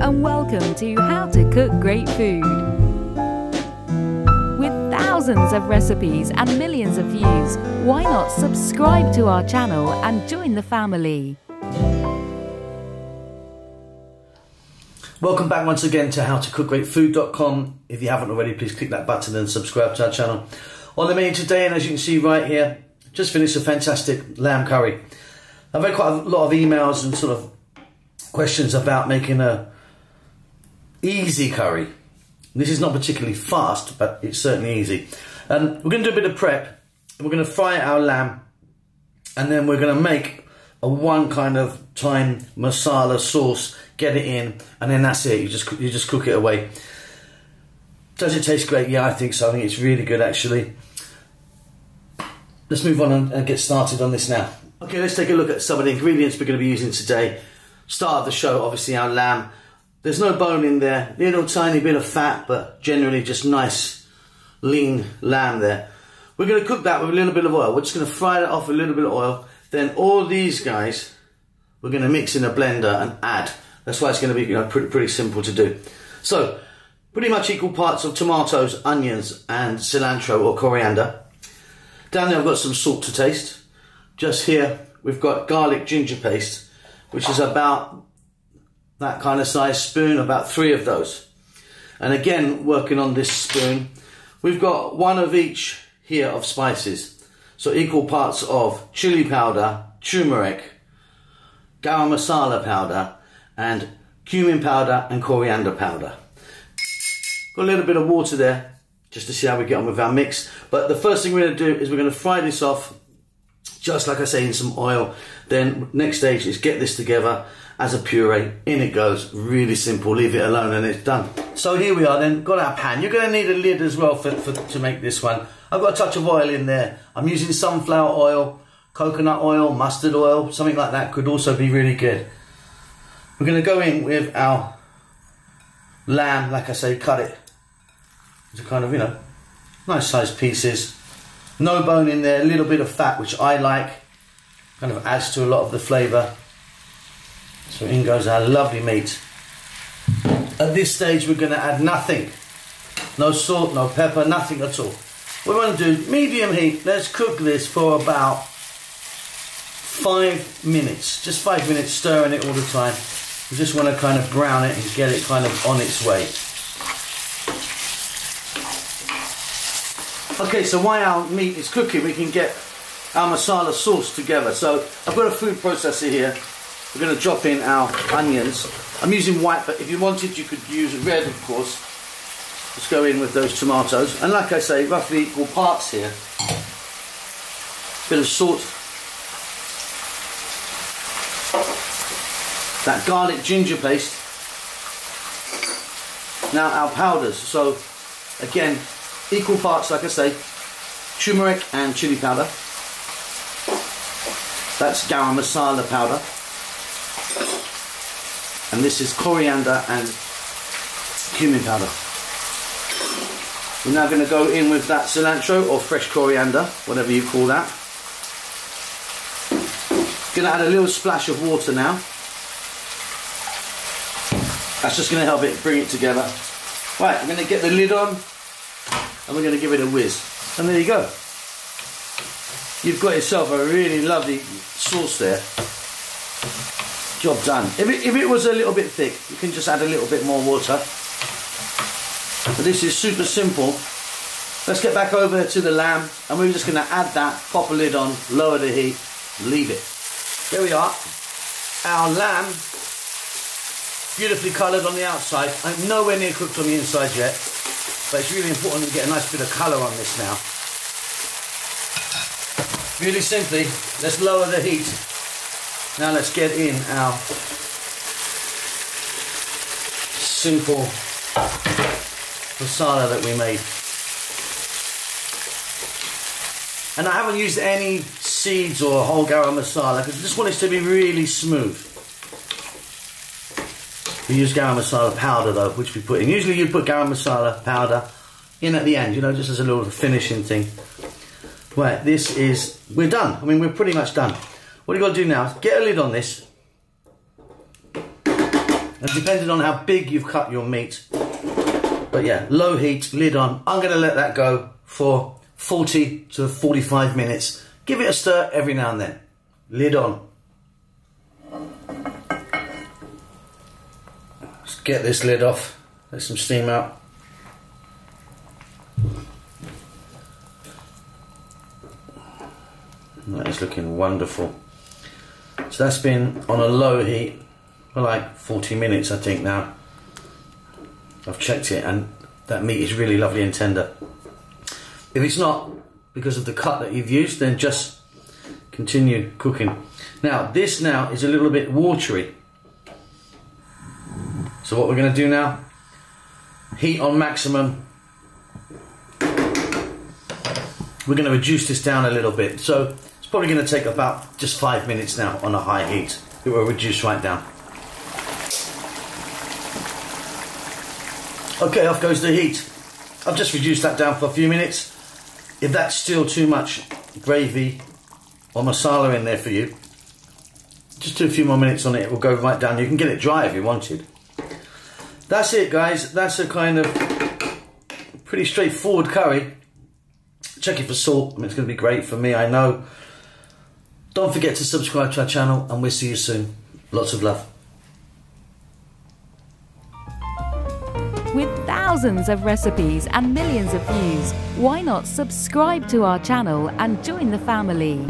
and welcome to How to Cook Great Food. With thousands of recipes and millions of views, why not subscribe to our channel and join the family? Welcome back once again to howtocookgreatfood.com. If you haven't already, please click that button and subscribe to our channel. On the menu today, and as you can see right here, just finished a fantastic lamb curry. I've had quite a lot of emails and sort of questions about making a easy curry. This is not particularly fast, but it's certainly easy. We're going to do a bit of prep. We're going to fry our lamb, and then we're going to make a one kind of time masala sauce, get it in, and then that's it. You just cook it away. Does it taste great? Yeah, I think so. I think it's really good, actually. Let's move on and get started on this now. Okay, let's take a look at some of the ingredients we're going to be using today. Start of the show, obviously our lamb. There's no bone in there, little tiny bit of fat, but generally just nice lean lamb there. We're going to cook that with a little bit of oil. We're just going to fry that off with a little bit of oil. Then all these guys, we're going to mix in a blender and add. That's why it's going to be pretty simple to do. So, pretty much equal parts of tomatoes, onions and cilantro or coriander. Down there I've got some salt to taste. Just here we've got garlic ginger paste, which is about that kind of size spoon, about 3 of those. And again, working on this spoon, we've got 1 of each here of spices. So equal parts of chili powder, turmeric, garam masala powder, and cumin powder and coriander powder. Got a little bit of water there, just to see how we get on with our mix. But the first thing we're going to do is we're going to fry this off, just like I say, in some oil. Then next stage is get this together as a puree. In it goes. Really simple. Leave it alone and it's done. So here we are then. Got our pan. You're going to need a lid as well to make this one. I've got a touch of oil in there. I'm using sunflower oil, coconut oil, mustard oil, something like that could also be really good. We're going to go in with our lamb, like I say, cut it into kind of, nice sized pieces. No bone in there, a little bit of fat, which I like. Kind of adds to a lot of the flavour. So in goes our lovely meat. At this stage we're going to add nothing. No salt, no pepper, nothing at all. What we want to do, medium heat, let's cook this for about 5 minutes. Just 5 minutes, stirring it all the time. We just want to kind of brown it and get it kind of on its way. Okay, so while our meat is cooking, we can get our masala sauce together. So I've got a food processor here. We're going to drop in our onions. I'm using white, but if you wanted, you could use red, of course. Let's go in with those tomatoes. And like I say, roughly equal parts here. Bit of salt. That garlic ginger paste. Now our powders. So again, equal parts, like I say, turmeric and chili powder. That's garam masala powder. And this is coriander and cumin powder. We're now going to go in with that cilantro or fresh coriander, whatever you call that. Going to add a little splash of water now. That's just going to help it bring it together. Right, I'm going to get the lid on and we're going to give it a whiz. And there you go. You've got yourself a really lovely sauce there. Job done. If it was a little bit thick, you can just add a little bit more water. But this is super simple. Let's get back over to the lamb and we're just going to add that, pop a lid on, lower the heat, leave it. There we are. Our lamb, beautifully coloured on the outside. I'm nowhere near cooked on the inside yet, but it's really important to get a nice bit of colour on this now. Really simply, let's lower the heat. Now let's get in our simple masala that we made. And I haven't used any seeds or whole garam masala because I just want it to be really smooth. We use garam masala powder though, which we put in. Usually you put garam masala powder in at the end, just as a little finishing thing. Right, we're done. I mean, we're pretty much done. What you've got to do now is get a lid on this. And depending on how big you've cut your meat. But yeah, low heat, lid on. I'm going to let that go for 40 to 45 minutes. Give it a stir every now and then. Lid on. Let's get this lid off. Let some steam out. That is looking wonderful. So that's been on a low heat for like 40 minutes, I think now. I've checked it and that meat is really lovely and tender. If it's not because of the cut that you've used, then just continue cooking. Now, this now is a little bit watery. So what we're going to do now, heat on maximum. We're going to reduce this down a little bit. So it's probably going to take about just 5 minutes now on a high heat. It will reduce right down. Okay, off goes the heat. I've just reduced that down for a few minutes. If that's still too much gravy or masala in there for you, just do a few more minutes on it. It will go right down. You can get it dry if you wanted. That's it, guys. That's a kind of pretty straightforward curry. Check it for salt. I mean, it's going to be great for me, I know. Don't forget to subscribe to our channel and we'll see you soon. Lots of love. With thousands of recipes and millions of views, why not subscribe to our channel and join the family?